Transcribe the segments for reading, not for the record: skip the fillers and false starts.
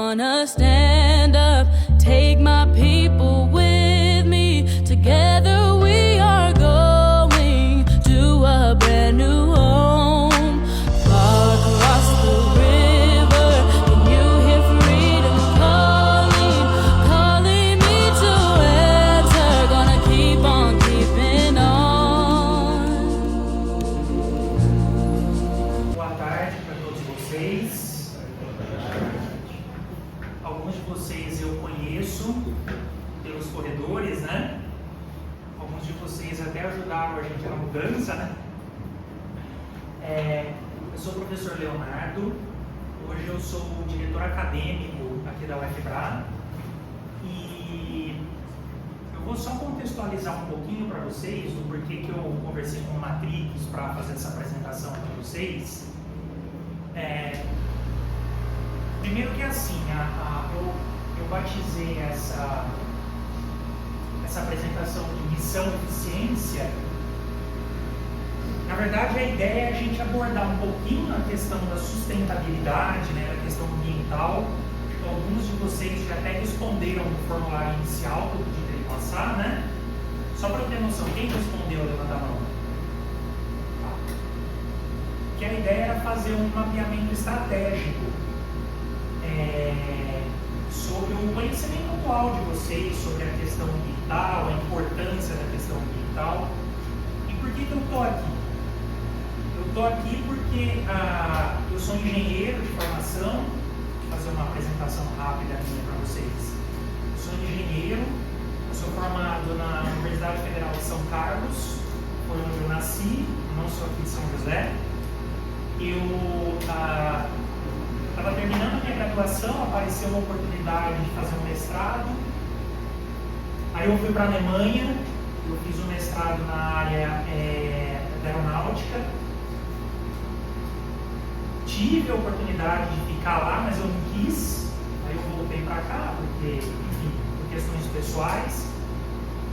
gonna stand up, take my people with me. Together we are going to a brand new home. Far across the river, can you hear freedom calling, calling me to answer? Gonna keep on keeping on. Boa tarde para todos vocês. Alguns de vocês eu conheço pelos corredores, né? Alguns de vocês até ajudaram a gente na mudança, né? Eu sou o professor Leonardo. Hoje eu sou o diretor acadêmico aqui da UFBRA e eu vou só contextualizar um pouquinho para vocês o porquê que eu conversei com o Matrix para fazer essa apresentação para vocês. Primeiro que assim, eu batizei essa apresentação de missão e eficiência. Na verdade, a ideia é a gente abordar um pouquinho a questão da sustentabilidade, né, a questão ambiental. Alguns de vocês já até responderam no formulário inicial que eu pedi para ele passar, né? Só para eu ter noção, quem respondeu, levanta a mão. Que a ideia era fazer um mapeamento estratégico sobre o conhecimento atual de vocês sobre a questão ambiental, a importância da questão ambiental. E por que eu estou aqui? Eu estou aqui porque eu sou engenheiro de formação. Vou fazer uma apresentação rápida minha para vocês. Eu sou engenheiro, eu sou formado na Universidade Federal de São Carlos, foi onde eu nasci, não sou aqui de São José. Eu estava terminando a minha graduação, apareceu uma oportunidade de fazer um mestrado. Aí eu fui para a Alemanha, eu fiz um mestrado na área da aeronáutica. Tive a oportunidade de ficar lá, mas eu não quis. Aí eu voltei para cá, porque, enfim, por questões pessoais.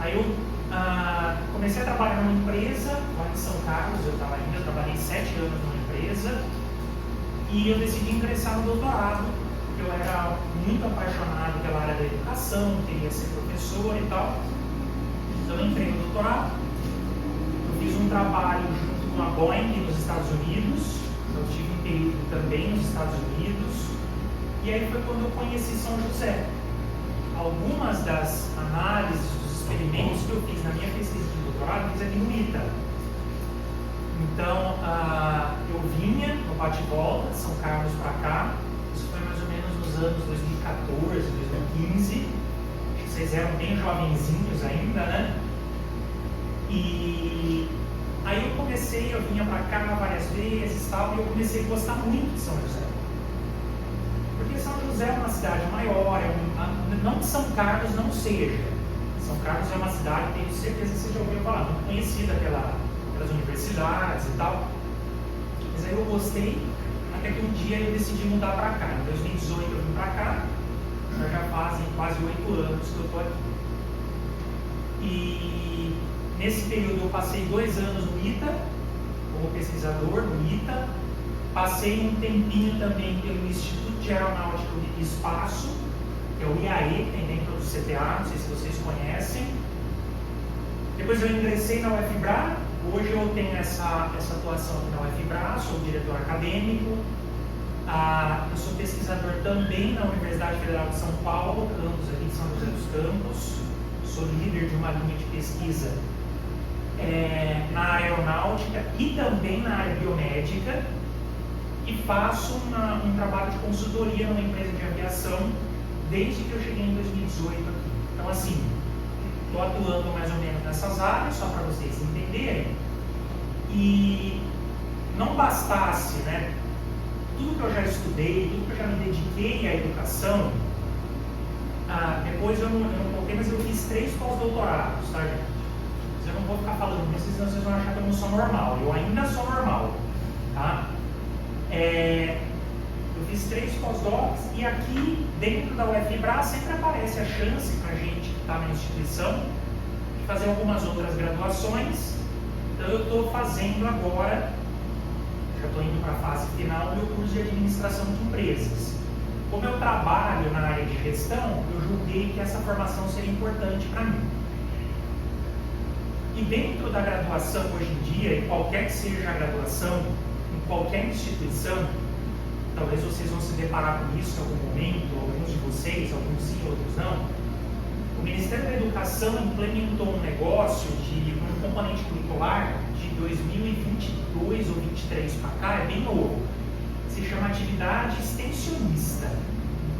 Aí eu comecei a trabalhar numa empresa, lá em São Carlos, eu trabalhei 7 anos numa empresa. E eu decidi ingressar no doutorado, porque eu era muito apaixonado pela área da educação, queria ser professor e tal. Então eu entrei no doutorado, eu fiz um trabalho junto com a Boeing nos Estados Unidos, eu tive um período também nos Estados Unidos, e aí foi quando eu conheci São José. Algumas das análises, dos experimentos que eu fiz na minha pesquisa de doutorado, eu fiz aqui no ITA. Então, eu vinha no bate-volta de São Carlos para cá, isso foi mais ou menos nos anos 2014, 2015, acho que vocês eram bem jovenzinhos ainda, né? E aí eu vinha para cá várias vezes tal, e eu comecei a gostar muito de São José. Porque São José é uma cidade maior, não que São Carlos não seja. São Carlos é uma cidade, tenho certeza que você já ouviu falar, muito conhecida pelas universidades e tal, mas aí eu gostei, até que um dia eu decidi mudar para cá. Em 2018 eu vim para cá, já fazem quase 8 anos que eu estou aqui. E nesse período eu passei 2 anos no ITA, como pesquisador no ITA, passei um tempinho também pelo Instituto de Aeronáutica e Espaço, que é o IAE, que tem dentro do CTA, não sei se vocês conhecem. Depois eu ingressei na UFBRA. Hoje eu tenho essa atuação aqui na UFBRA, sou diretor acadêmico, eu sou pesquisador também na Universidade Federal de São Paulo, campus aqui de São José dos Campos, sou líder de uma linha de pesquisa na área aeronáutica e também na área biomédica, e faço um trabalho de consultoria numa empresa de aviação desde que eu cheguei em 2018 aqui. Então assim, estou atuando mais ou menos nessas áreas, só para vocês entenderem. E não bastasse, né, tudo que eu já estudei, tudo que eu já me dediquei à educação, depois eu não coloquei, mas eu fiz 3 pós-doutorados, tá, gente? Mas eu não vou ficar falando isso, senão vocês vão achar que eu não sou normal. Eu ainda sou normal, tá? Eu fiz 3 pós-docs e aqui dentro da UFBRA sempre aparece a chance para a gente que está na instituição de fazer algumas outras graduações. Então eu estou fazendo agora, já estou indo para a fase final, do meu curso de administração de empresas. como eu trabalho na área de gestão, eu julguei que essa formação seria importante para mim. E dentro da graduação hoje em dia, em qualquer que seja a graduação, em qualquer instituição, talvez vocês vão se deparar com isso em algum momento, alguns de vocês, alguns sim, outros não. O Ministério da Educação implementou um negócio de um componente curricular de 2022 ou 2023 para cá, é bem novo. Se chama atividade extensionista.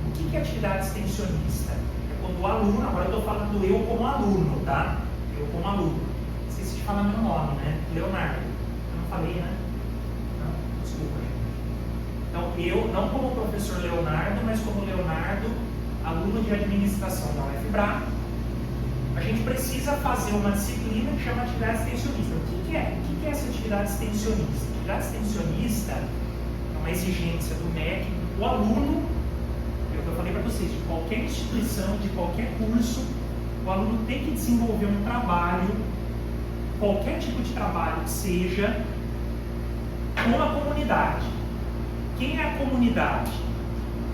O que é atividade extensionista? É quando o aluno, agora eu estou falando eu como aluno, tá? Eu como aluno. Esqueci de falar meu nome, né? Leonardo. Eu não falei, né? Não, desculpa, gente. Então, eu, não como professor Leonardo, mas como Leonardo, aluno de administração da UFBRA, a gente precisa fazer uma disciplina que chama atividade extensionista. O que é? O que é essa atividade extensionista? Atividade extensionista é uma exigência do MEC, o aluno, é o que eu falei para vocês, de qualquer instituição, de qualquer curso, o aluno tem que desenvolver um trabalho, qualquer tipo de trabalho que seja, com a comunidade. Quem é a comunidade?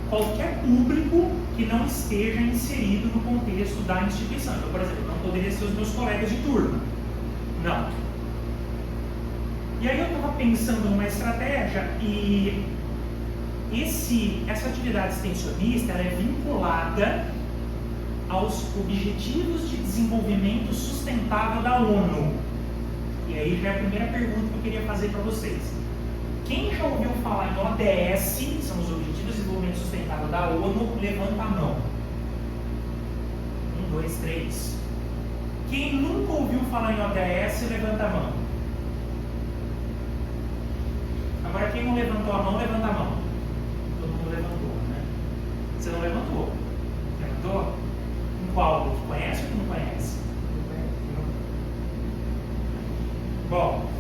Qualquer público que não esteja inserido no contexto da instituição. Então, por exemplo, não poderia ser os meus colegas de turma. Não. E aí eu estava pensando numa estratégia e essa atividade extensionista ela é vinculada aos Objetivos de Desenvolvimento Sustentável da ONU. E aí já é a primeira pergunta que eu queria fazer para vocês. Quem já ouviu falar em ODS, que são os Objetivos de Desenvolvimento Sustentável da ONU, levanta a mão. 1, 2, 3. Quem nunca ouviu falar em ODS, levanta a mão. Agora, quem não levantou a mão, levanta a mão. Todo mundo levantou, né? Você não levantou? Levantou? Em qual? Conhece ou não conhece? Bom,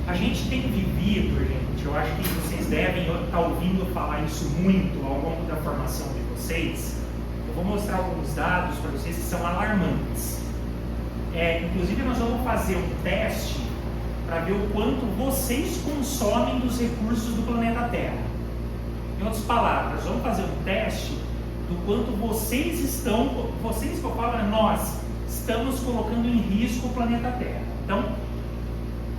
a gente tem vivido, gente, eu acho que vocês devem estar ouvindo falar isso muito ao longo da formação de vocês. Eu vou mostrar alguns dados para vocês que são alarmantes. Inclusive, nós vamos fazer um teste para ver o quanto vocês consomem dos recursos do planeta Terra. Em outras palavras, vamos fazer um teste do quanto vocês que eu falo, nós estamos colocando em risco o planeta Terra. Então,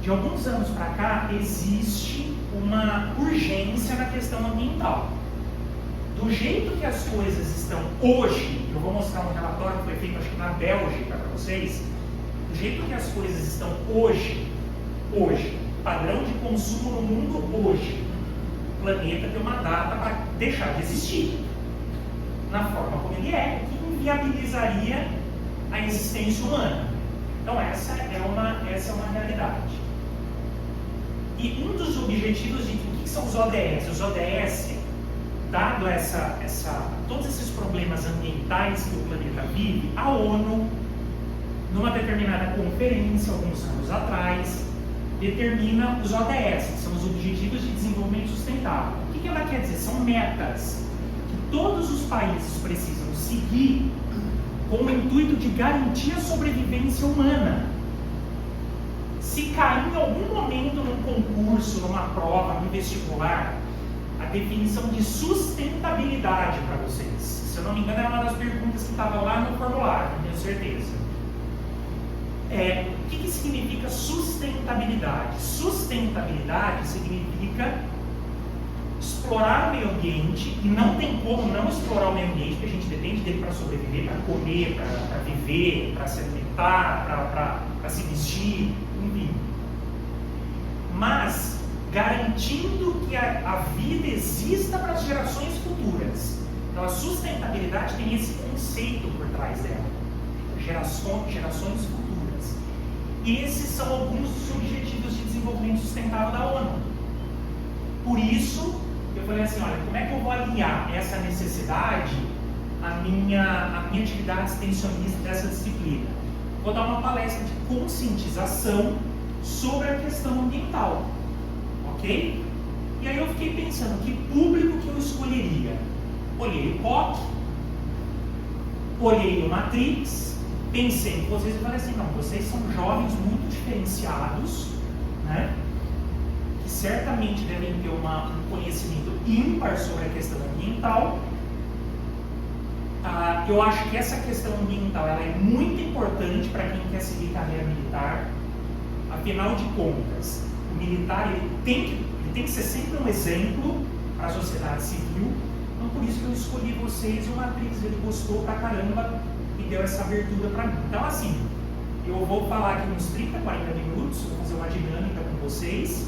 de alguns anos para cá, existe uma urgência na questão ambiental. Do jeito que as coisas estão hoje, eu vou mostrar um relatório que foi feito, acho que na Bélgica, para vocês, do jeito que as coisas estão hoje, padrão de consumo no mundo hoje, o planeta tem uma data para deixar de existir. Na forma como ele é, que inviabilizaria a existência humana. Então essa é uma realidade. E um dos objetivos de o que são os ODS? Os ODS, dado todos esses problemas ambientais que o planeta vive, a ONU, numa determinada conferência, alguns anos atrás, determina os ODS, que são os Objetivos de Desenvolvimento Sustentável. O que ela quer dizer? São metas que todos os países precisam seguir com o intuito de garantir a sobrevivência humana. Se cair em algum momento num concurso, numa prova, num vestibular, a definição de sustentabilidade para vocês. Se eu não me engano, era uma das perguntas que estava lá no formulário, não tenho certeza. O que significa sustentabilidade? Sustentabilidade significa explorar o meio ambiente, e não tem como não explorar o meio ambiente, porque a gente depende dele para sobreviver, para comer, para viver, para se alimentar, para se vestir, enfim. Mas garantindo que a vida exista para as gerações futuras. Então a sustentabilidade tem esse conceito por trás dela. Gerações futuras. E esses são alguns dos Objetivos de Desenvolvimento Sustentável da ONU. Por isso, eu falei assim, olha, como é que eu vou alinhar essa necessidade à minha atividade extensionista dessa disciplina? Vou dar uma palestra de conscientização sobre a questão ambiental, ok? E aí eu fiquei pensando, que público que eu escolheria? Olhei o POC, olhei o Matrix, pensei em vocês e falei assim, não, vocês são jovens muito diferenciados, né? Que certamente devem ter um conhecimento ímpar sobre a questão ambiental. Eu acho que essa questão ambiental ela é muito importante para quem quer seguir carreira militar. Afinal de contas, o militar ele tem que ser sempre um exemplo para a sociedade civil. Então, por isso que eu escolhi vocês, e o Matrix ele gostou pra caramba e deu essa abertura para mim. Então, assim, eu vou falar aqui uns 30, 40 minutos, vou fazer uma dinâmica com vocês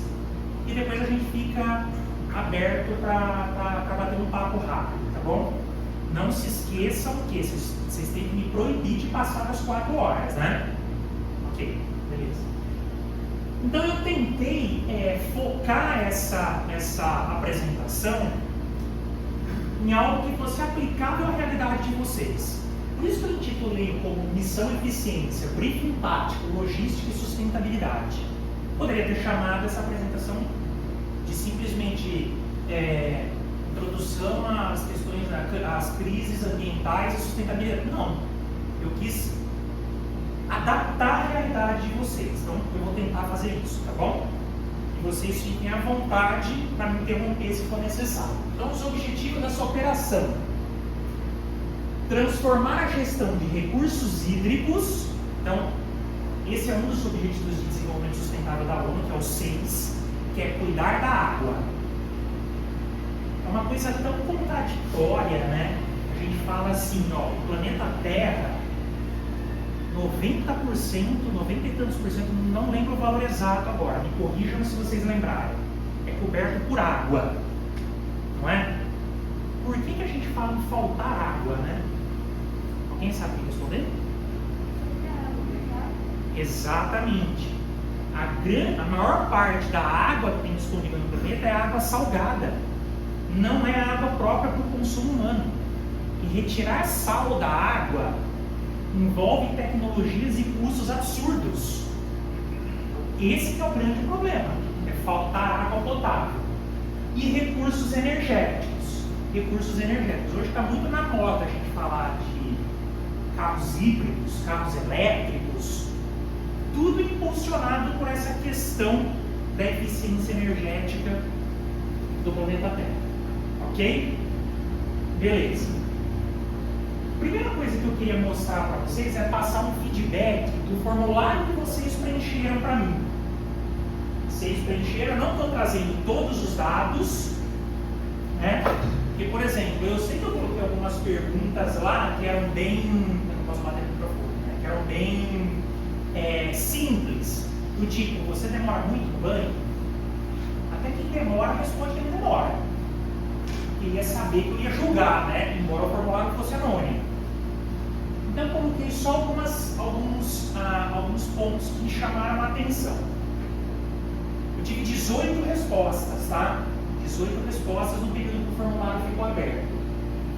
e depois a gente fica aberto para bater um papo rápido, tá bom? Não se esqueçam que vocês têm que me proibir de passar das 4 horas, né? Ok, beleza. Então eu tentei focar essa apresentação em algo que fosse aplicável à realidade de vocês. Por isso que eu intitulei como Missão Eficiência, Briefing Empático, Logística e Sustentabilidade. Poderia ter chamado essa apresentação de simplesmente introdução às questões, às crises ambientais e sustentabilidade. Não, eu quis adaptar a realidade de vocês. Então eu vou tentar fazer isso, tá bom? E vocês fiquem à vontade para me interromper se for necessário. Então os objetivos dessa operação: transformar a gestão de recursos hídricos. Então esse é um dos objetivos de desenvolvimento sustentável da ONU, que é o 6, que é cuidar da água. É uma coisa tão contraditória, né? A gente fala assim, ó, o planeta Terra, 90%, 90 e tantos por cento, não lembro o valor exato agora, me corrijam se vocês lembrarem, é coberto por água, não é? Por que a gente fala em faltar água, né? Alguém sabe me responder? Exatamente. A maior parte da água que tem disponível no planeta é água salgada, não é água própria para o consumo humano. E retirar sal da água envolve tecnologias e custos absurdos. Esse que é o grande problema, é faltar água potável. E recursos energéticos. Hoje está muito na moda a gente falar de carros híbridos, carros elétricos, tudo impulsionado por essa questão da eficiência energética do planeta Terra. Ok? Beleza. Primeira coisa que eu queria mostrar para vocês é passar um feedback do formulário que vocês preencheram para mim. Vocês preencheram, não estou trazendo todos os dados, né? Porque, por exemplo, eu sei que eu coloquei algumas perguntas lá que eram bem, eu não posso bater no microfone, né? Que eram bem simples, do tipo, você demora muito no banho? Até quem demora responde que não demora. Queria saber que eu ia julgar, né? Embora o formulário fosse anônimo. Então eu coloquei só alguns pontos que me chamaram a atenção. Eu tive 18 respostas, tá? 18 respostas no período que o formulário ficou aberto.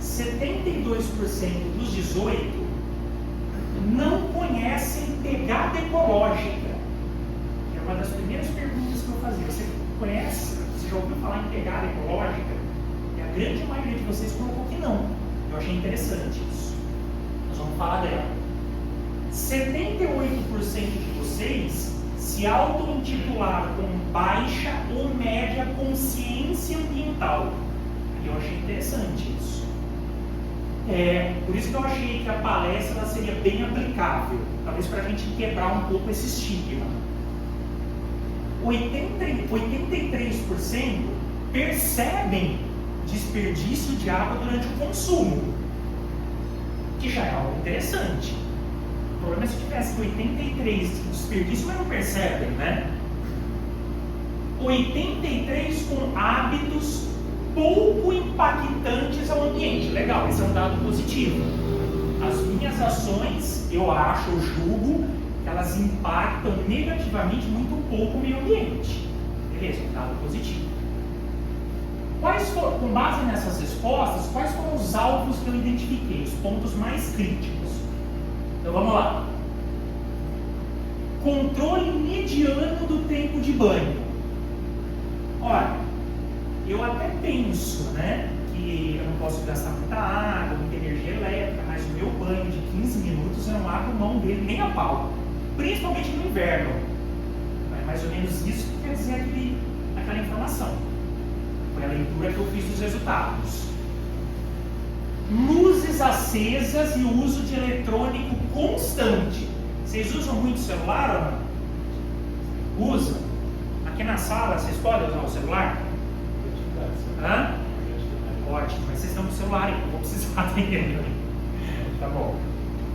72% dos 18 não conhecem pegada ecológica. Que é uma das primeiras perguntas que eu fazia. Você conhece? Você já ouviu falar em pegada ecológica? E a grande maioria de vocês colocou que não. Eu achei interessante isso. Nós vamos falar dela. 78% de vocês se auto-intitularam com baixa ou média consciência ambiental. E eu achei interessante isso. Por isso que eu achei que a palestra ela seria bem aplicável, talvez para a gente quebrar um pouco esse estigma. 83% percebem desperdício de água durante o consumo, que já é algo interessante. O problema é se tivesse 83% de desperdício, mas não percebem, né? 83% com hábitos pouco impactantes ao ambiente. Legal, esse é um dado positivo. As minhas ações, eu acho, eu julgo, que elas impactam negativamente muito pouco o meio ambiente. Beleza, um dado positivo. Com base nessas respostas, quais foram os alvos que eu identifiquei, os pontos mais críticos? Então vamos lá. Controle mediano do tempo de banho. Olha, eu até penso, né, que eu não posso gastar muita água, muita energia elétrica, mas o meu banho de 15 minutos eu não abro mão dele nem a pau, principalmente no inverno. É mais ou menos isso que quer dizer aquela informação. Foi a leitura que eu fiz dos resultados. Luzes acesas e o uso de eletrônico constante. Vocês usam muito celular ou não? Usam? Aqui na sala, vocês podem usar o celular? Hã? Ótimo, mas vocês estão com o celular, então vou precisar dele. Tá bom.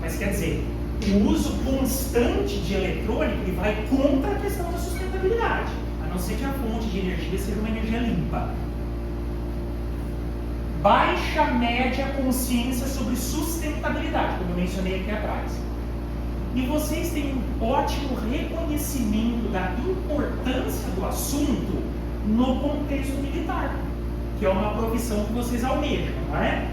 Mas quer dizer, o uso constante de eletrônico ele vai contra a questão da sustentabilidade, a não ser que a fonte de energia seja uma energia limpa. Baixa média consciência sobre sustentabilidade, como eu mencionei aqui atrás. E vocês têm um ótimo reconhecimento da importância do assunto no contexto militar, que é uma profissão que vocês almejam, não é?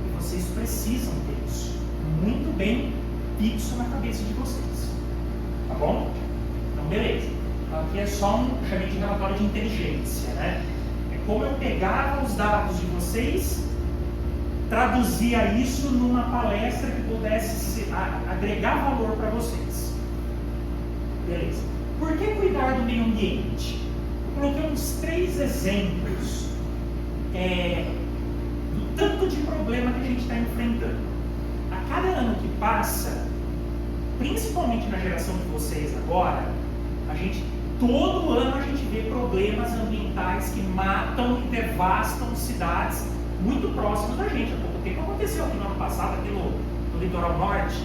E vocês precisam ter isso muito bem fixo na cabeça de vocês. Tá bom? Então, beleza. Aqui é só chamei de relatório de inteligência, né? É como eu pegava os dados de vocês, traduzia isso numa palestra que pudesse agregar valor para vocês. Beleza. Por que cuidar do meio ambiente? Eu coloquei uns 3 exemplos do tanto de problema que a gente está enfrentando. A cada ano que passa, principalmente na geração de vocês agora, todo ano a gente vê problemas ambientais que matam e devastam cidades muito próximas da gente. Há pouco tempo aconteceu aqui no ano passado, aqui no litoral norte.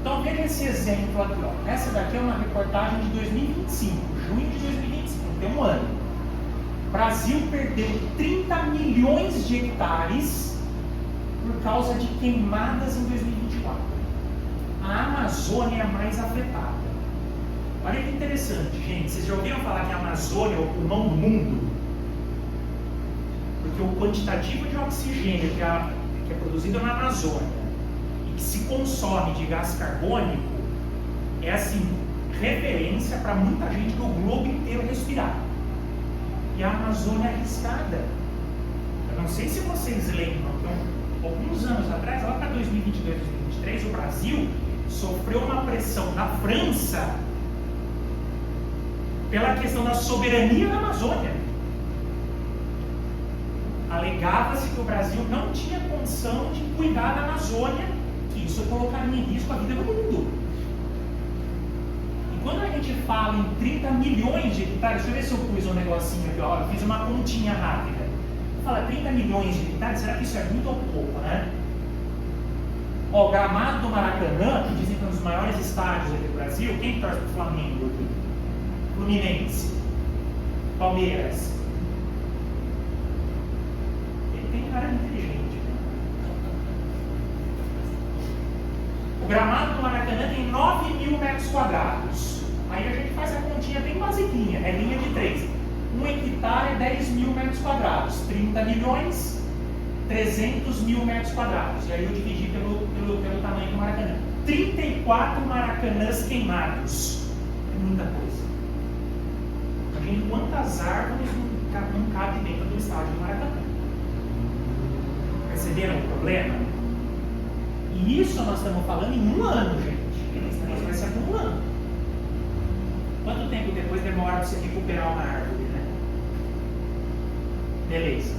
Então veja esse exemplo aqui, ó. Essa daqui é uma reportagem de 2025, junho de 2025, tem um ano. O Brasil perdeu 30 milhões de hectares por causa de queimadas em 2024. A Amazônia é a mais afetada. Olha que interessante, gente. Vocês já ouviram falar que a Amazônia é o pulmão do mundo? Porque o quantitativo de oxigênio que é produzido na Amazônia e que se consome de gás carbônico é, assim, referência para muita gente do globo inteiro respirar. E a Amazônia é arriscada. Eu não sei se vocês lembram, então, alguns anos atrás, lá para 2022, 2023, o Brasil sofreu uma pressão da França pela questão da soberania da Amazônia. Alegava-se que o Brasil não tinha condição de cuidar da Amazônia, que isso colocaria em risco a vida do mundo. E quando a gente fala em 30 milhões de hectares, deixa eu ver se eu pus um negocinho aqui, ó, eu fiz uma continha rápida. Fala 30 milhões de hectares, será que isso é muito ou pouco, né? Ó, o gramado do Maracanã, que dizem que é um dos maiores estádios aqui do Brasil, quem torce para o Flamengo aqui? Fluminense, Palmeiras. Ele tem cara inteligente. O gramado do Maracanã tem 9 mil metros quadrados. Aí a gente faz a continha bem basiquinha, é linha de 3. 1 hectare é 10 mil metros quadrados. 30 milhões, 300 mil metros quadrados. E aí eu dividi pelo tamanho do Maracanã. 34 Maracanãs queimados. É muita coisa. Imagina quantas árvores não cabem dentro do estádio do Maracanã. Perceberam o problema? E isso nós estamos falando em um ano, gente. Esse negócio vai ser acumulando. Quanto tempo depois demora para você recuperar uma árvore, né? Beleza.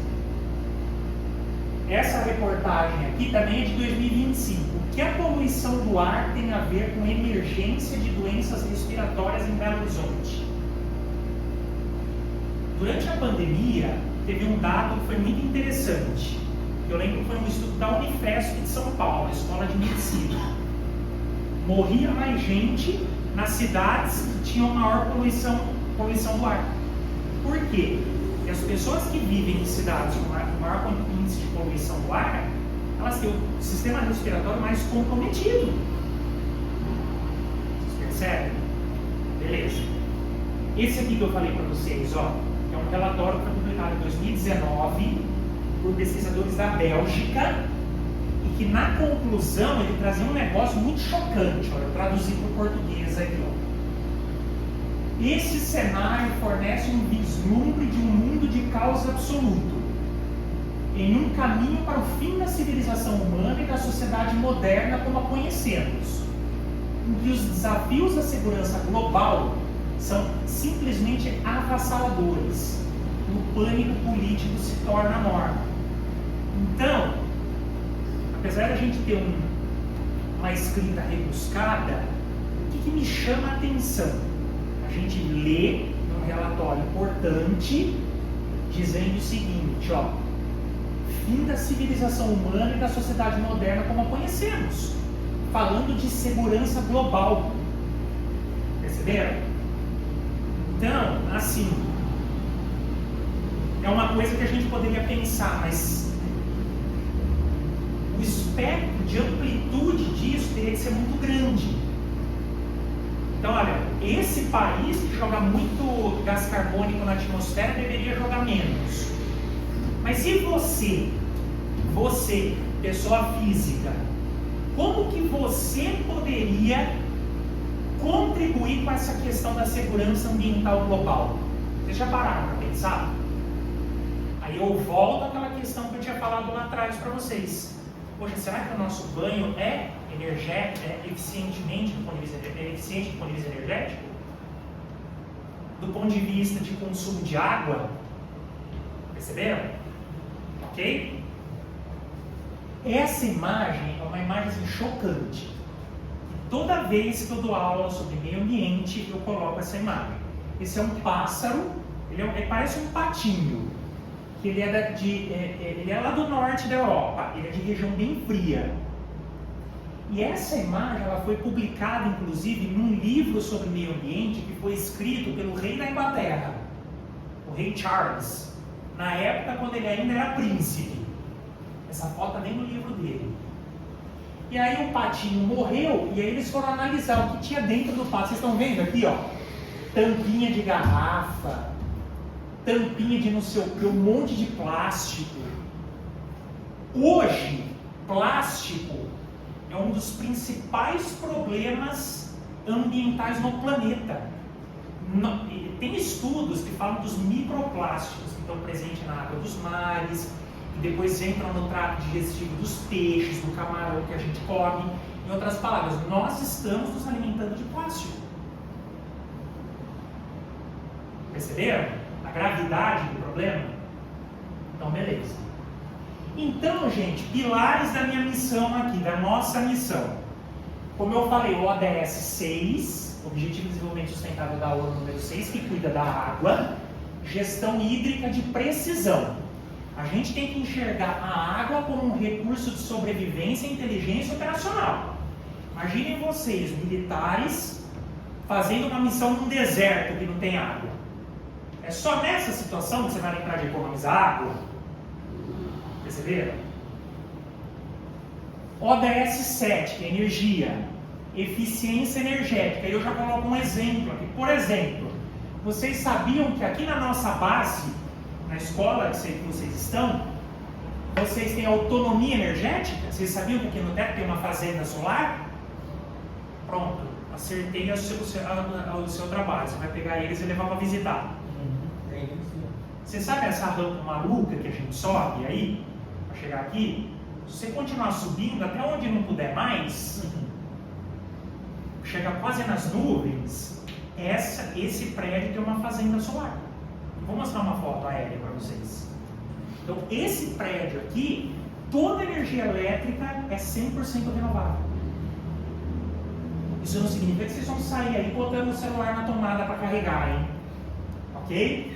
Essa reportagem aqui também é de 2025. O que a poluição do ar tem a ver com emergência de doenças respiratórias em Belo Horizonte? Durante a pandemia, teve um dado que foi muito interessante. Eu lembro que foi um estudo da Unifesp de São Paulo, Escola de Medicina. Morria mais gente nas cidades que tinham maior poluição do ar. Por quê? Porque as pessoas que vivem em cidades com maior índice de poluição do ar, elas têm o sistema respiratório mais comprometido. Vocês percebem? Beleza. Esse aqui que eu falei para vocês, ó, é um relatório que foi publicado em 2019 por pesquisadores da Bélgica e que na conclusão ele trazia um negócio muito chocante. Ó, eu traduzi para o português aqui. Ó. Esse cenário fornece um vislumbre de um mundo de caos absoluto, em um caminho para o fim da civilização humana e da sociedade moderna como a conhecemos, em que os desafios da segurança global são simplesmente avassaladores. O pânico político se torna norma. Então, apesar de a gente ter uma escrita rebuscada, o que me chama a atenção? A gente lê um relatório importante dizendo o seguinte, ó, fim da civilização humana e da sociedade moderna como a conhecemos, falando de segurança global. Perceberam? Então, assim, é uma coisa que a gente poderia pensar, mas o espectro de amplitude disso teria que ser muito grande. Então, olha, esse país que joga muito gás carbônico na atmosfera deveria jogar menos. Mas e você, pessoa física, como que você poderia contribuir com essa questão da segurança ambiental global? Vocês já pararam para pensar? Aí eu volto àquela questão que eu tinha falado lá atrás para vocês. Poxa, será que o nosso banho é energético, eficiente do ponto de vista energético? Do ponto de vista de consumo de água? Perceberam? Ok? Essa imagem é uma imagem assim, chocante. E toda vez que eu dou aula sobre meio ambiente, eu coloco essa imagem. Esse é um pássaro, ele parece um patinho. Ele é lá do norte da Europa, ele é de região bem fria. E essa imagem ela foi publicada, inclusive, num livro sobre meio ambiente que foi escrito pelo rei da Inglaterra, o rei Charles, na época quando ele ainda era príncipe. Essa foto está nem no livro dele. E aí o patinho morreu, e aí eles foram analisar o que tinha dentro do pato. Vocês estão vendo aqui, ó, tampinha de garrafa, tampinha de não sei o que, um monte de plástico. Hoje, plástico é um dos principais problemas ambientais no planeta. Tem estudos que falam dos microplásticos que estão presentes na água dos mares, que depois entram no trato digestivo dos peixes, do camarão que a gente come. Em outras palavras, nós estamos nos alimentando de plástico. Perceberam a gravidade do problema? Então, beleza. Então, gente, pilares da minha missão aqui, da nossa missão. Como eu falei, o ODS 6, Objetivo de Desenvolvimento Sustentável da ONU número 6, que cuida da água, gestão hídrica de precisão. A gente tem que enxergar a água como um recurso de sobrevivência, inteligência operacional. Imaginem vocês, militares, fazendo uma missão num deserto que não tem água. É só nessa situação que você vai lembrar de economizar água? Perceberam? ODS 7, que é energia, eficiência energética. Eu já coloco um exemplo aqui. Por exemplo, vocês sabiam que aqui na nossa base, na escola que vocês estão, vocês têm autonomia energética? Vocês sabiam que aqui no teto tem uma fazenda solar? Pronto, acertei o seu trabalho. Você vai pegar eles e levar para visitar. Você sabe essa rampa maluca que a gente sobe aí, para chegar aqui? Se você continuar subindo até onde não puder mais, chega quase nas nuvens, esse prédio tem uma fazenda solar. Vou mostrar uma foto aérea para vocês. Então, esse prédio aqui, toda a energia elétrica é 100% renovável. Isso não significa que vocês vão sair aí botando o celular na tomada para carregar, hein? Ok?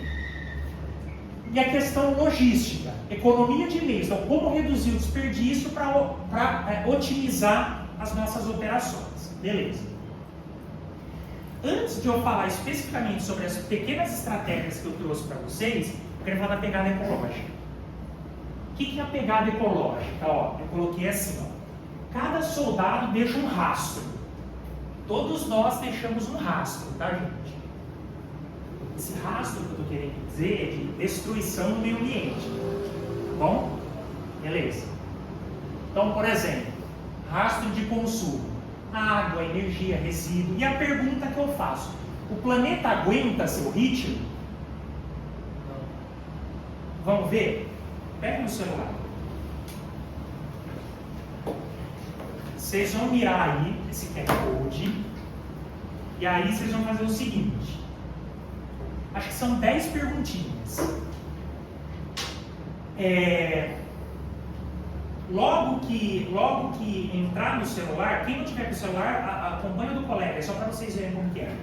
E a questão logística, economia de meios. Então, como reduzir o desperdício para otimizar as nossas operações. Beleza. Antes de eu falar especificamente sobre as pequenas estratégias que eu trouxe para vocês, eu quero falar da pegada ecológica. O que é a pegada ecológica? Ó, eu coloquei assim, ó. Cada soldado deixa um rastro. Todos nós deixamos um rastro, tá, gente? Esse rastro que eu estou querendo dizer é de destruição do meio ambiente. Tá bom? Beleza. Então, por exemplo, rastro de consumo. Água, energia, resíduo. E a pergunta que eu faço: o planeta aguenta seu ritmo? Vamos ver? Pega no celular. Vocês vão mirar aí esse QR Code. E aí vocês vão fazer o seguinte: Acho que são 10 perguntinhas. Logo que entrar no celular, quem não tiver com o celular, acompanha do colega, é só para vocês verem como que é.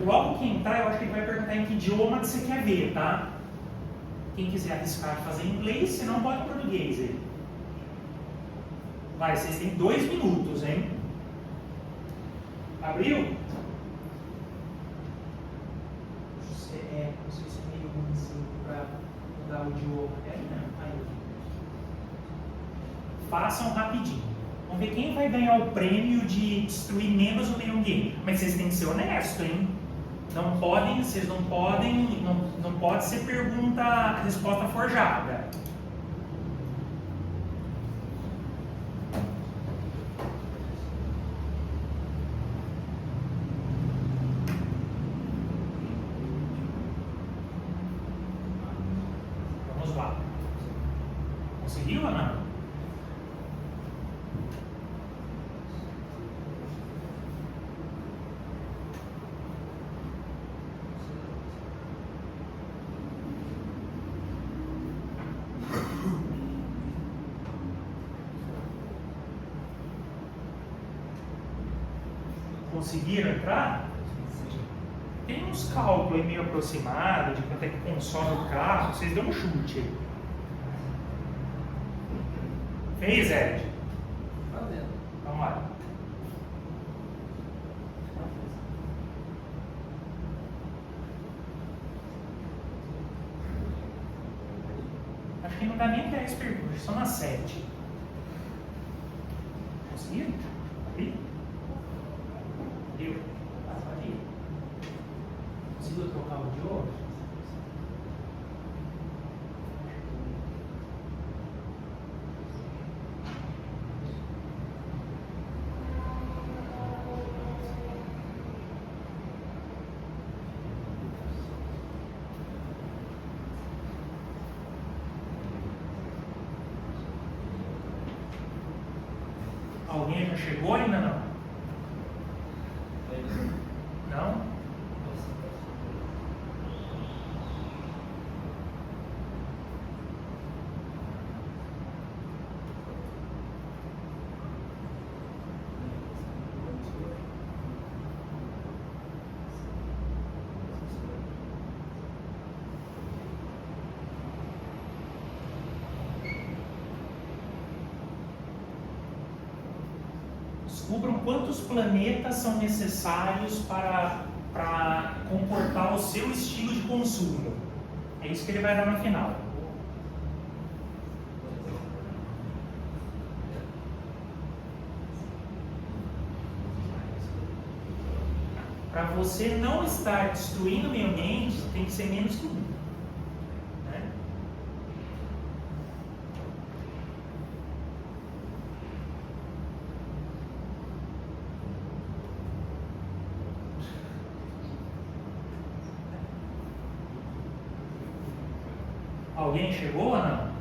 Logo que entrar, eu acho que ele vai perguntar em que idioma que você quer ver, tá? Quem quiser arriscar de fazer em inglês, se não, bota em português aí. Vai, vocês têm 2 minutos, hein? Abriu? Não sei se é meio ruim assim para mudar o idioma. Aí. Façam rapidinho. Vamos ver quem vai ganhar o prêmio de destruir menos o meio ambiente. Mas vocês têm que ser honestos, hein? Não pode ser resposta forjada. Vamos lá. Conseguiu ou não? Conseguiram entrar? Tem uns cálculos aí meio aproximados de quanto é que consome o carro. Vocês dão um chute aí. Fez, Ed? Vamos lá. Acho que não dá nem 10 perguntas, só umas 7. Conseguiram? Aqui? Pode ir. Conseguiu trocar o idioma? Alguém já chegou ainda não? Não? Descubram quantos planetas são necessários para comportar o seu estilo de consumo. É isso que ele vai dar no final. Para você não estar destruindo o meio ambiente, tem que ser menos que 1. Né? Alguém chegou ou não?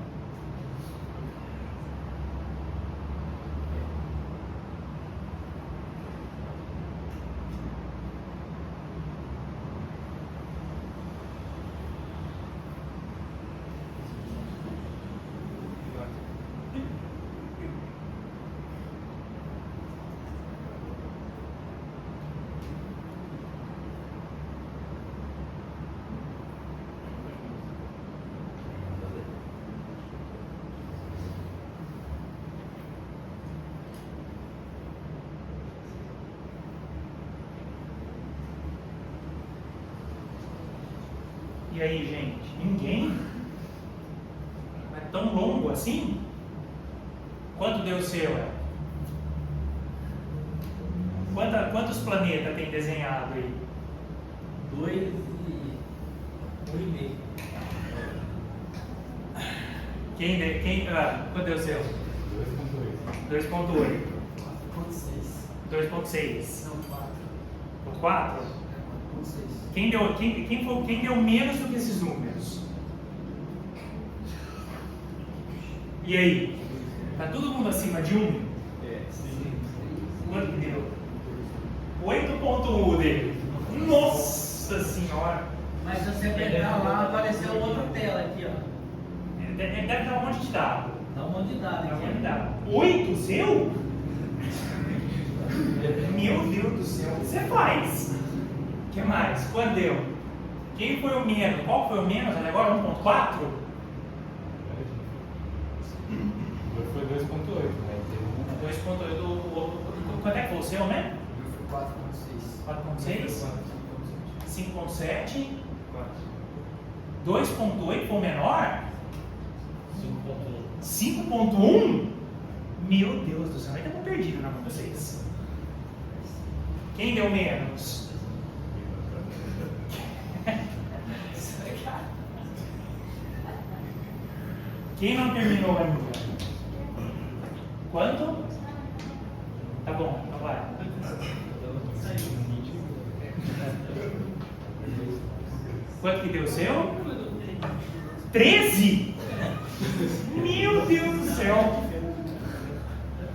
E aí, gente? Ninguém? É tão longo assim? Quanto deu o seu? Quantos planetas tem desenhado aí? 2 e 1,5. Quanto deu o seu? 2.8. 2.6. Não, 4. Por 4? 2.6. Quem deu menos do que esses números? E aí? Tá todo mundo acima de 1? Sim. Quanto que deu? 8.1 dele. Nossa senhora! Mas se você apertar lá, apareceu outra tela aqui, ó. Deve dar um monte de dado. Dá um monte de dado Dá um aqui. monte de dado. 8 seu? Meu Deus do céu, o que você faz? O que mais? Quanto deu? Quem foi o menos? Qual foi o menos até agora? 1.4? Foi 2.8, né? 2.8. Quanto é que foi o seu, né? Foi 4.6. 4.6? 5.7? 2.8 foi o menor? 5.1? Meu Deus do céu, ainda estou perdido na mão de vocês. Quem deu menos? Quem não terminou ainda? Quanto? Tá bom, então vai. Quanto que deu o seu? 13? Meu Deus do céu!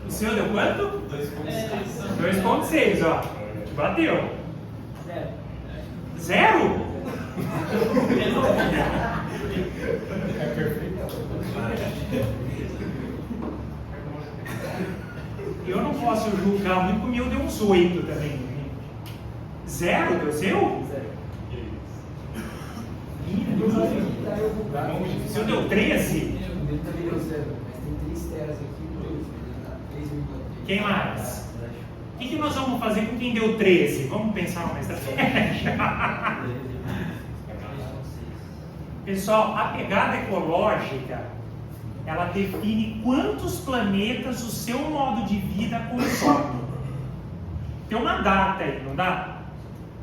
O seu deu quanto? 2.6, ó. Bateu. Zero? É perfeito. Eu não posso julgar muito, porque o meu deu uns 8 também. Zero deu seu? O seu deu 13? Ele também deu 0, mas tem 3 telas aqui, 3,3. Quem mais? O que nós vamos fazer com quem deu 13? Vamos pensar numa estratégia. Pessoal, a pegada ecológica, ela define quantos planetas o seu modo de vida consome. Tem uma data aí, não dá?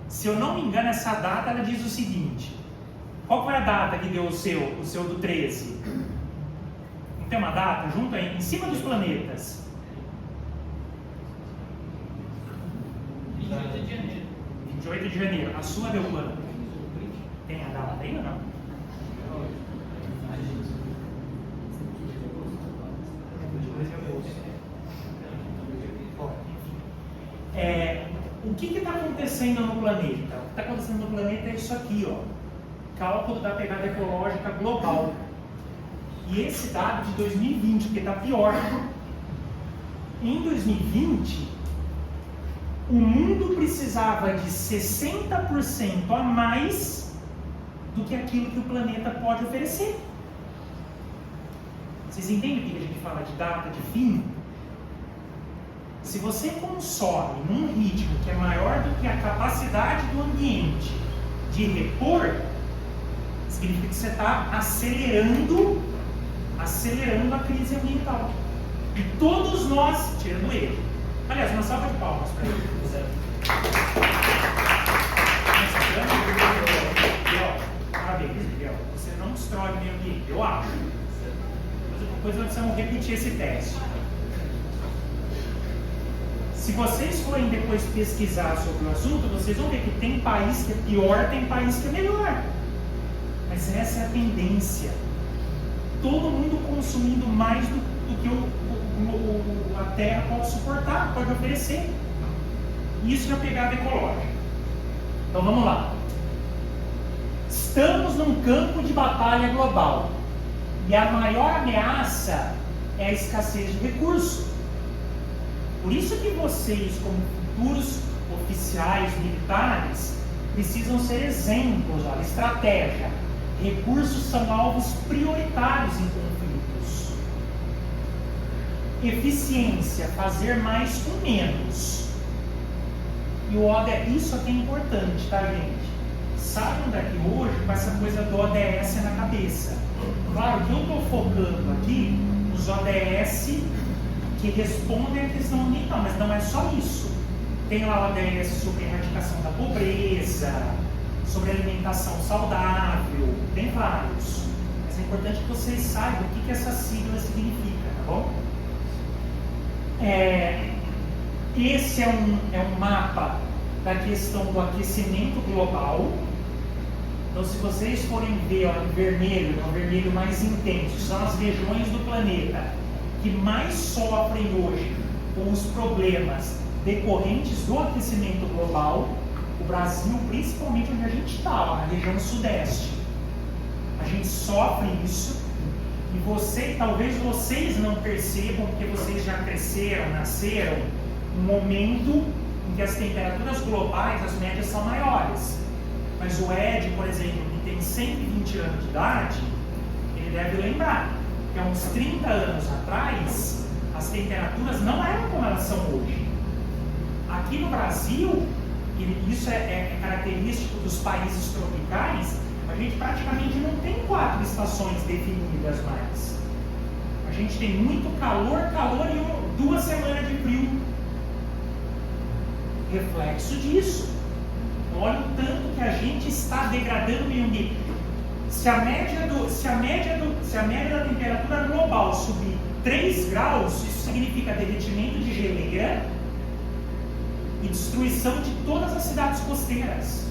Se eu não me engano, essa data ela diz o seguinte: qual foi a data que deu o seu do 13? Não tem uma data? Junto aí, em cima dos planetas. 28 de janeiro. 28 de janeiro. A sua deu quando? Tem a data aí ou não? O que está acontecendo no planeta? O que está acontecendo no planeta é isso aqui, ó. Cálculo da pegada ecológica global. E esse dado de 2020, porque está pior. Em 2020, o mundo precisava de 60% a mais do que aquilo que o planeta pode oferecer. Vocês entendem o que a gente fala de data de fim? Se você consome num ritmo que é maior do que a capacidade do ambiente de repor, significa que você está acelerando a crise ambiental. E todos nós, tirando ele. Aliás, uma salva de palmas para ele. Parabéns, Miguel. Você não destrói o meio ambiente, eu acho. Depois nós precisamos repetir esse teste. Se vocês forem depois pesquisar sobre o assunto, vocês vão ver que tem país que é pior, tem país que é melhor. Mas essa é a tendência. Todo mundo consumindo mais do que a Terra pode suportar, pode oferecer. Isso é a pegada ecológica. Então vamos lá. Estamos num campo de batalha global. E a maior ameaça é a escassez de recursos. Por isso que vocês, como futuros oficiais militares, precisam ser exemplos, olha, estratégia. Recursos são alvos prioritários em conflitos. Eficiência, fazer mais com menos. E o ODS, isso aqui é importante, tá, gente? Saiam daqui hoje com essa coisa do ODS na cabeça. Claro que eu estou focando aqui nos ODS que respondem à questão ambiental, mas não é só isso. Tem lá o ODS sobre a erradicação da pobreza, sobre alimentação saudável, tem vários. Mas é importante que vocês saibam o que essa sigla significa, tá bom? Esse é um mapa da questão do aquecimento global. Então, se vocês forem ver, ó, em vermelho, é o vermelho mais intenso, são as regiões do planeta que mais sofrem hoje com os problemas decorrentes do aquecimento global. O Brasil, principalmente onde a gente está, na região sudeste, a gente sofre isso. E talvez vocês não percebam, porque vocês já cresceram, nasceram, um momento em que as temperaturas globais, as médias são maiores. Mas o Ed, por exemplo, que tem 120 anos de idade, ele deve lembrar que há uns 30 anos atrás, as temperaturas não eram como elas são hoje. Aqui no Brasil, e isso é característico dos países tropicais, a gente praticamente não tem 4 estações definidas mais. A gente tem muito calor e 2 semanas de frio. Reflexo disso. Olha o tanto que a gente está degradando o meio ambiente. Se a média da temperatura global subir 3 graus, isso significa derretimento de geleira e destruição de todas as cidades costeiras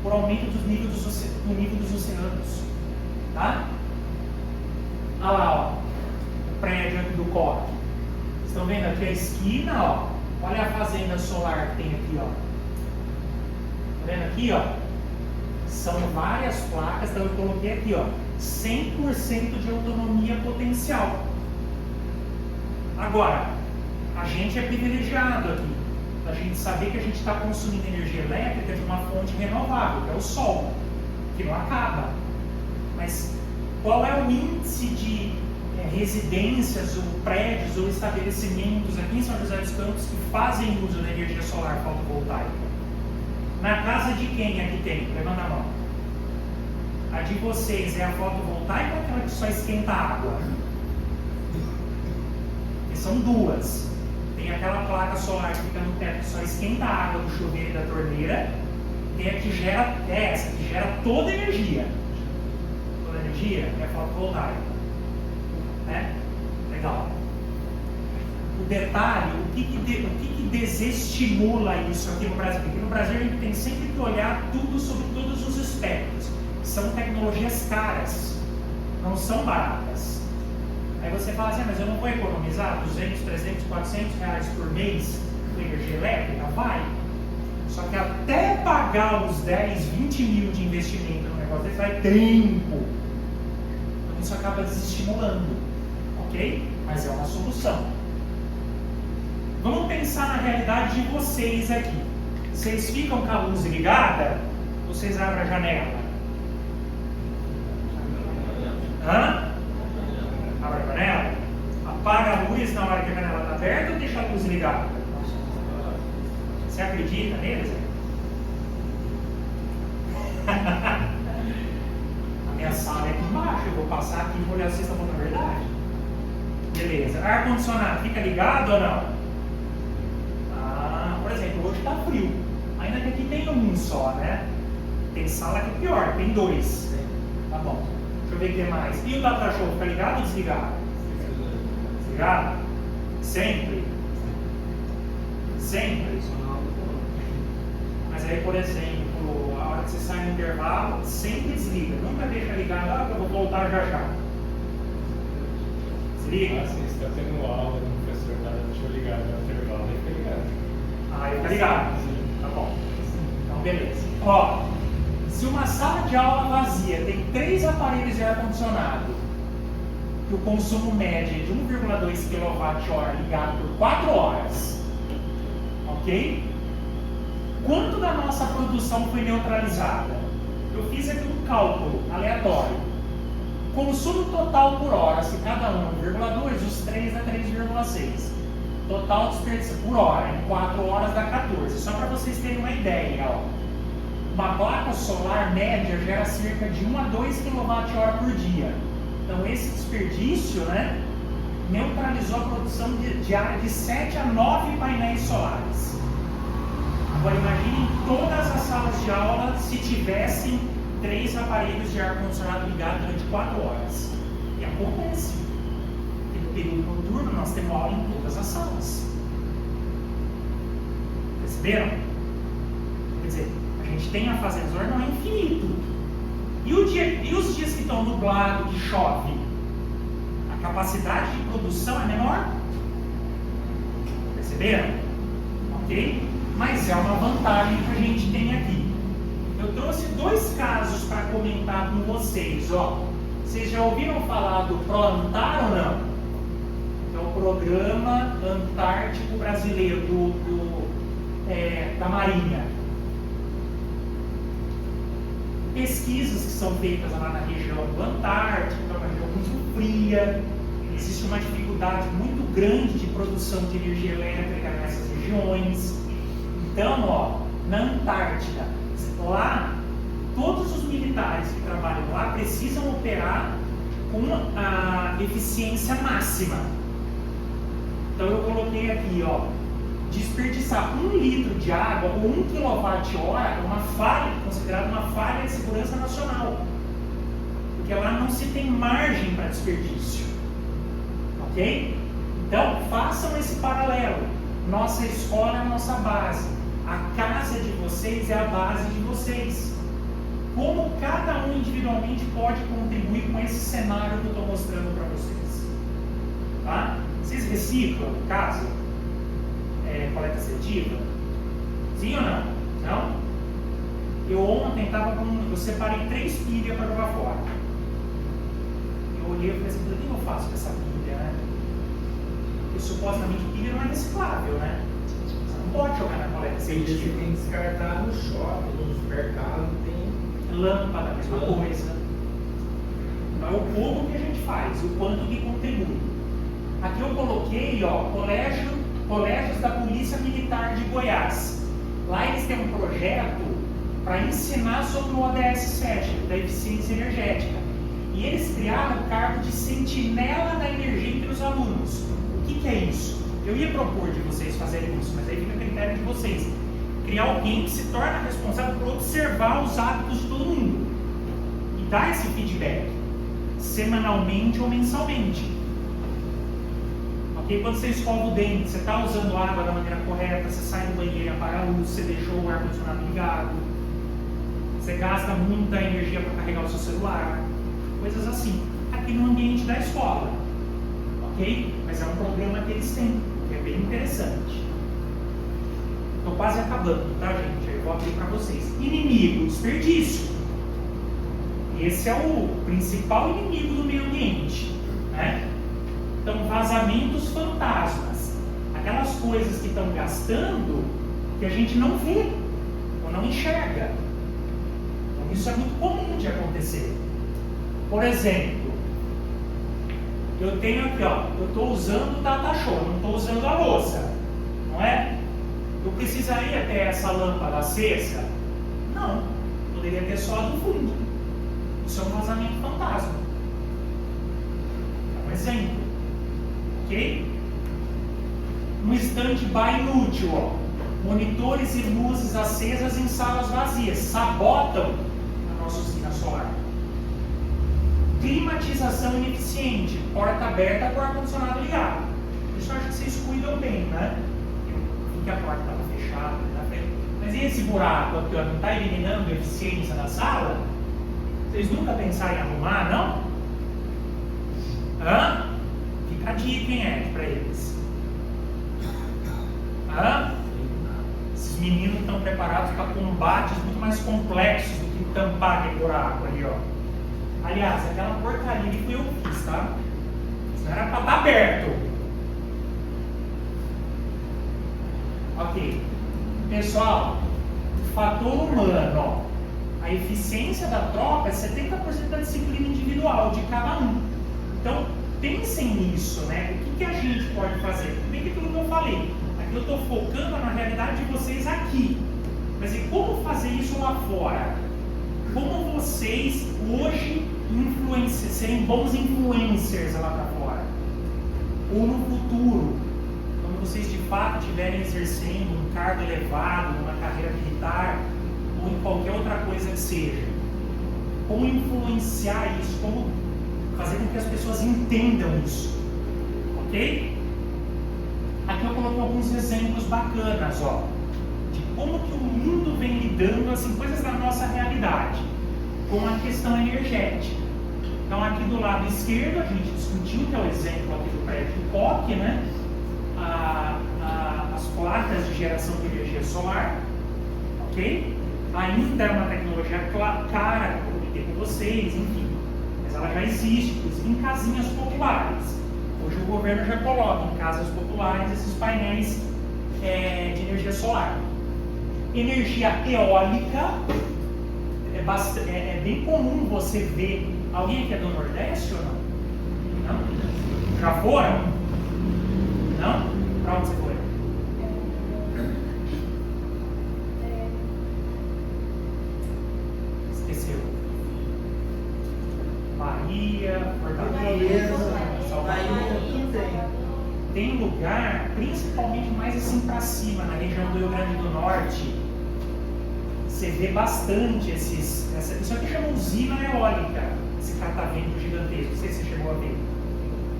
por aumento do nível dos oceanos. Tá? Olha lá, ó, o prédio aqui do COP. Estão vendo aqui a esquina? Ó, olha a fazenda solar que tem aqui. Ó. Tá vendo aqui? Ó? São várias placas, então eu coloquei aqui, ó, 100% de autonomia potencial. Agora, a gente é privilegiado aqui, a gente saber que a gente está consumindo energia elétrica de uma fonte renovável, que é o sol, que não acaba. Mas qual é o índice de residências, ou prédios, ou estabelecimentos aqui em São José dos Campos que fazem uso da energia solar fotovoltaica? Na casa de quem aqui tem? Levanta a mão. A de vocês é a fotovoltaica ou aquela que só esquenta a água? Porque são duas. Tem aquela placa solar que fica no teto que só esquenta a água do chuveiro e da torneira. Tem a que gera, essa que gera toda a energia. Toda a energia é fotovoltaica. Né? Legal. O detalhe, o que desestimula isso aqui no Brasil? Porque no Brasil a gente tem sempre que olhar tudo sobre todos os aspectos. São tecnologias caras, não são baratas. Aí você fala assim, mas eu não vou economizar 200, 300, 400 reais por mês com energia elétrica? Vai. Só que até pagar os 10, 20 mil de investimento no negócio desse vai tempo. Então isso acaba desestimulando. Ok? Mas é uma solução. Vamos pensar na realidade de vocês aqui. Vocês ficam com a luz ligada ou vocês abrem a janela? Hã? Abre a janela? Apaga a luz na hora que a janela está aberta ou deixa a luz ligada? Você acredita neles? A minha sala é aqui embaixo. Eu vou passar aqui e vou olhar se vocês estão falando a verdade. Beleza. Ar-condicionado fica ligado ou não? Por exemplo, hoje está frio, ainda que aqui tem um só, né? Tem sala que é pior, tem 2. Tá bom. Deixa eu ver o que mais. E o data-show, fica ligado ou desligado? Desligado? Sempre? Sempre? Mas aí, por exemplo, a hora que você sai no intervalo, sempre desliga. Nunca deixa ligado, que eu vou voltar já. Desliga? Assim, você está tendo aula do professor, cara, deixa eu ligar no intervalo, aí fica ligado. Aí tá ligado? Tá bom. Então, beleza. Ó, se uma sala de aula vazia tem 3 aparelhos de ar-condicionado, que o consumo médio é de 1,2 kWh ligado por 4 horas, ok? Quanto da nossa produção foi neutralizada? Eu fiz aqui um cálculo aleatório. Consumo total por hora, se cada um 1,2, os 3 dá 3,6. Total desperdiço por hora, em 4 horas dá 14. Só para vocês terem uma ideia, ó. Uma placa solar média gera cerca de 1 a 2 kWh por dia. Então esse desperdício, né, neutralizou a produção diária de 7 a 9 painéis solares. Agora imaginem todas as salas de aula se tivessem 3 aparelhos de ar-condicionado ligados durante 4 horas. E acontece. No período noturno nós temos aula em todas as salas. Perceberam? Quer dizer, a gente tem a fazenda solar, não é infinito. E os dias que estão nublados, que chove, a capacidade de produção é menor? Perceberam? Ok? mas é uma vantagem que a gente tem aqui. Eu trouxe 2 casos para comentar com vocês. Ó. Vocês já ouviram falar do ProAntar ou não? É o Programa Antártico Brasileiro da Marinha. Pesquisas que são feitas lá na região do Antártico, é uma região muito fria, existe uma dificuldade muito grande de produção de energia elétrica nessas regiões. Então, ó, na Antártica, lá, todos os militares que trabalham lá precisam operar com a eficiência máxima. Então eu coloquei aqui, ó, desperdiçar 1 litro de água ou 1 kWh é uma falha, considerada uma falha de segurança nacional, porque lá não se tem margem para desperdício, ok? Então façam esse paralelo. Nossa escola é a nossa base, a casa de vocês é a base de vocês. Como cada um individualmente pode contribuir com esse cenário que eu estou mostrando para vocês, tá? Vocês reciclam em casa? Coleta seletiva? Sim ou não? Não? Eu ontem eu separei 3 pilhas para jogar fora. Eu olhei e falei assim, o que eu faço com essa pilha, né? Porque supostamente pilha não é reciclável, né? Você não pode jogar na coleta seletiva. Você tem que descartar no shopping, no supermercado, tem lâmpada, a mesma coisa. Então é o pouco que a gente faz, o quanto que contribui. Aqui eu coloquei, ó, colégios da Polícia Militar de Goiás. Lá eles têm um projeto para ensinar sobre o ODS 7, da eficiência energética. E eles criaram o cargo de sentinela da energia entre os alunos. O que é isso? Eu ia propor de vocês fazerem isso, mas aí fica a critério de vocês. Criar alguém que se torna responsável por observar os hábitos de todo mundo e dar esse feedback, semanalmente ou mensalmente. Ok? Quando você escova o dente, você está usando água da maneira correta, você sai do banheiro e apaga a luz, você deixou o ar-condicionado ligado, você gasta muita energia para carregar o seu celular, coisas assim. Aqui no ambiente da escola, ok? Mas é um programa que eles têm, que é bem interessante. Estou quase acabando, tá, gente? Eu vou abrir para vocês. Inimigo, desperdício. Esse é o principal inimigo do meio ambiente, né? Então, vazamentos fantasmas. Aquelas coisas que estão gastando que a gente não vê ou não enxerga. Então, isso é muito comum de acontecer. Por exemplo, eu tenho aqui, ó, eu estou usando o Data Show, não estou usando a louça, não é? Eu precisaria ter essa lâmpada acesa? Não, poderia ter só do fundo. Isso é um vazamento fantasma. É um exemplo, ok? Um stand-by inútil, ó. Monitores e luzes acesas em salas vazias sabotam a nossa usina solar. Climatização ineficiente, porta aberta com o ar-condicionado ligado. Isso eu acho que vocês cuidam bem, né? Que a porta estava fechada, mas e esse buraco aqui, ó, não está eliminando a eficiência da sala? Vocês nunca pensaram em arrumar, não? Hã? Fica a dica, hein, para eles. Hã? Esses meninos estão preparados para combates muito mais complexos do que tampar aquele buraco ali, ó. Aliás, aquela porcaria ali foi eu que fiz, tá? Isso não era para estar aberto. Ok. Pessoal, fator humano, ó. A eficiência da tropa é 70% da disciplina individual de cada um. Então, pensem nisso, né? O que a gente pode fazer? Bem que aquilo que eu falei. Aqui eu estou focando na realidade de vocês aqui. Mas e como fazer isso lá fora? Como vocês hoje serem bons influencers lá para fora? Ou no futuro, quando vocês de fato estiverem exercendo um cargo elevado, numa carreira militar, ou em qualquer outra coisa que seja. Como influenciar isso, como fazer com que as pessoas entendam isso. Ok? Aqui eu coloquei alguns exemplos bacanas, ó, de como que o mundo vem lidando, assim, coisas da nossa realidade, com a questão energética. Então aqui do lado esquerdo a gente discutiu, que é o exemplo aqui do prédio do POC, né? A as placas de geração de energia solar, ok? Ainda é uma tecnologia cara, como eu comentei com vocês, enfim, mas ela já existe, inclusive em casinhas populares. Hoje o governo já coloca em casas populares esses painéis de energia solar. Energia eólica, é bem comum você ver. Alguém aqui é do Nordeste ou não? Não? Já foram? Não? Para onde você foi? Esqueceu. Bahia, Fortaleza, Salvador. Tem lugar, principalmente mais assim para cima, na região do Rio Grande do Norte, você vê bastante isso aqui chama usina eólica, esse catavento gigantesco, não sei se você chegou a ver.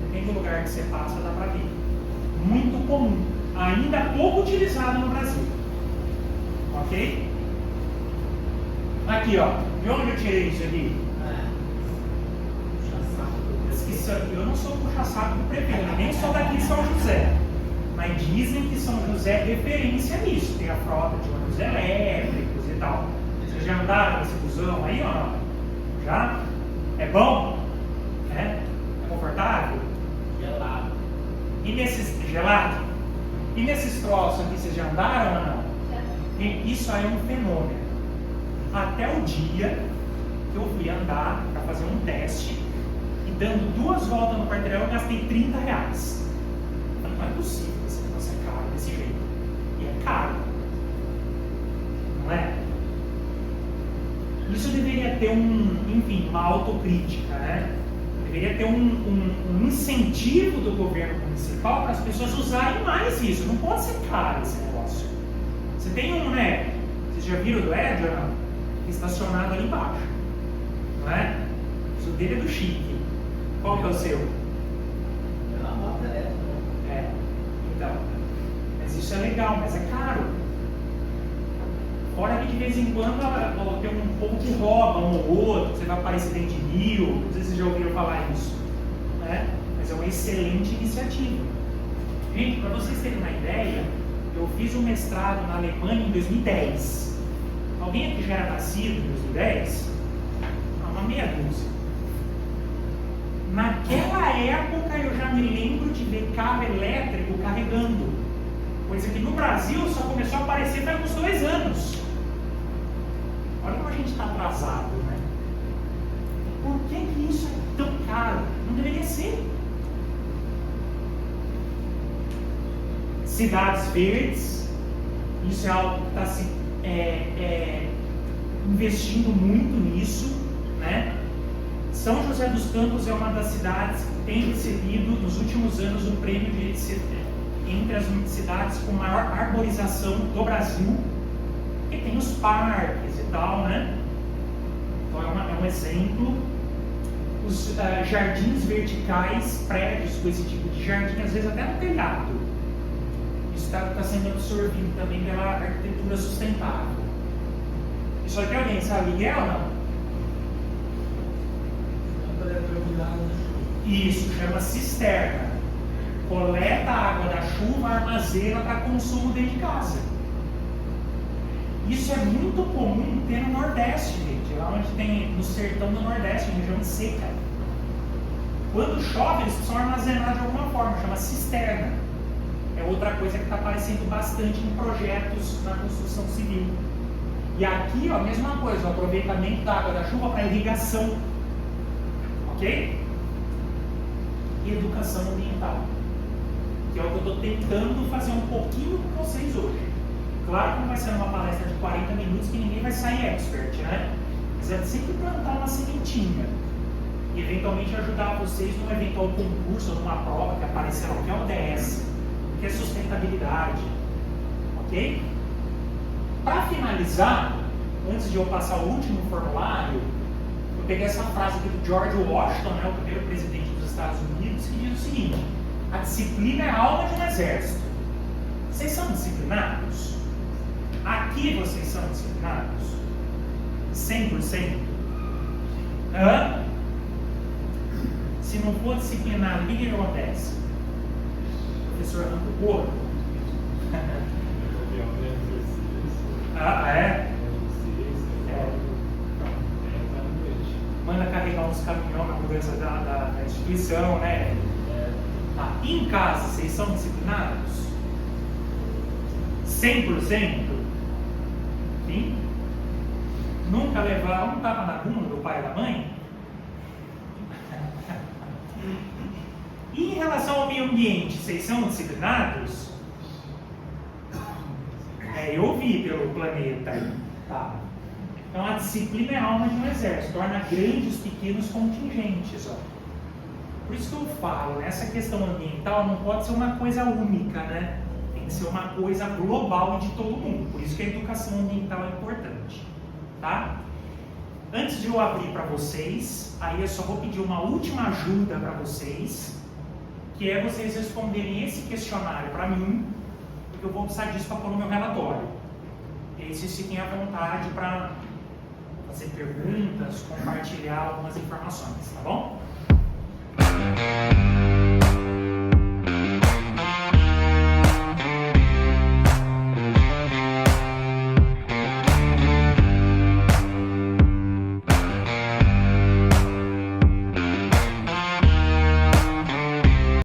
Depende do lugar que você passa, dá para ver. Muito comum, ainda pouco utilizado no Brasil. Ok? Aqui, ó, de onde eu tirei isso aqui? Eu não sou puxa-saco do prefeito, nem sou daqui de São José. Mas dizem que São José é referência nisso. Tem a frota de ônibus elétricos e tal. Vocês já andaram nesse busão aí ou não? Já? É bom? É confortável? Gelado. Gelado? E nesses troços aqui, vocês já andaram ou não? E isso aí é um fenômeno. Até o dia que eu fui andar para fazer um teste, e dando 2 voltas no quarteirão, eu gastei R$30. Não é possível esse negócio é caro desse jeito. E é caro. Não é? Isso deveria ter uma autocrítica, né? Deveria ter um incentivo do governo municipal para as pessoas usarem mais isso. Não pode ser caro esse negócio. Você tem né? Vocês já viram do Ed ou não? Estacionado ali embaixo. Não é? O dele é do chique. Qual que é o seu? É uma moto elétrica. Então. Mas isso é legal, mas é caro. Fora que de vez em quando tem um pouco de rouba, um ou outro, você vai aparecer dentro de rio, não sei se vocês já ouviram falar isso. Né? Mas é uma excelente iniciativa. Gente, para vocês terem uma ideia, eu fiz um mestrado na Alemanha em 2010. Alguém aqui já era nascido em 2010? Uma meia dúzia. Naquela época eu já me lembro de ver carro elétrico carregando. Coisa que no Brasil só começou a aparecer faz uns 2 anos. Olha como a gente está atrasado, né? Por que isso é tão caro? Não deveria ser. Cidades verdes, isso é algo que está se investindo muito nisso, né? São José dos Campos é uma das cidades que tem recebido nos últimos anos o prêmio de ser entre as cidades com maior arborização do Brasil, e tem os parques e tal, né? Então é um exemplo. Os jardins verticais, prédios com esse tipo de jardim, às vezes até no telhado. Isso está sendo absorvido também pela arquitetura sustentável. Isso aqui alguém sabe o que é ou não? Isso, chama cisterna. Coleta a água da chuva, armazena para consumo dentro de casa. Isso é muito comum ter no Nordeste, gente. Lá onde tem, no sertão do Nordeste, região seca. Quando chove, eles precisam armazenar de alguma forma, chama cisterna. É outra coisa que está aparecendo bastante em projetos na construção civil. E aqui, ó, a mesma coisa, o aproveitamento da água da chuva para irrigação. Ok? E educação ambiental, que é o que eu estou tentando fazer um pouquinho com vocês hoje. Claro que não vai ser uma palestra de 40 minutos que ninguém vai sair expert, né? Mas é sempre plantar uma sementinha e eventualmente ajudar vocês num eventual concurso ou numa prova que aparecer lá, que é o ODS, que é sustentabilidade, ok? Para finalizar, antes de eu passar o último formulário, eu peguei essa frase aqui do George Washington, né, o primeiro presidente dos Estados Unidos, que diz o seguinte: a disciplina é a alma de um exército. Vocês são disciplinados? Aqui vocês são disciplinados? 100%? Hã? Se não for disciplinado, o que acontece? O professor arranca o couro. Ah, é? Manda carregar uns caminhões na mudança da instituição, né? Tá. E em casa, vocês são disciplinados? 100%? Sim? Nunca levaram um tapa na bunda do pai e da mãe? E em relação ao meio ambiente, vocês são disciplinados? Eu vi pelo planeta. Tá. Então a disciplina é a alma de um exército, torna grandes pequenos contingentes. Ó. Por isso que eu falo, né? Essa questão ambiental não pode ser uma coisa única, né? Tem que ser uma coisa global de todo mundo. Por isso que a educação ambiental é importante. Tá? Antes de eu abrir para vocês, aí eu só vou pedir uma última ajuda para vocês, que é vocês responderem esse questionário para mim, porque eu vou precisar disso para pôr no meu relatório. E aí vocês fiquem à vontade para fazer perguntas, compartilhar algumas informações, tá bom?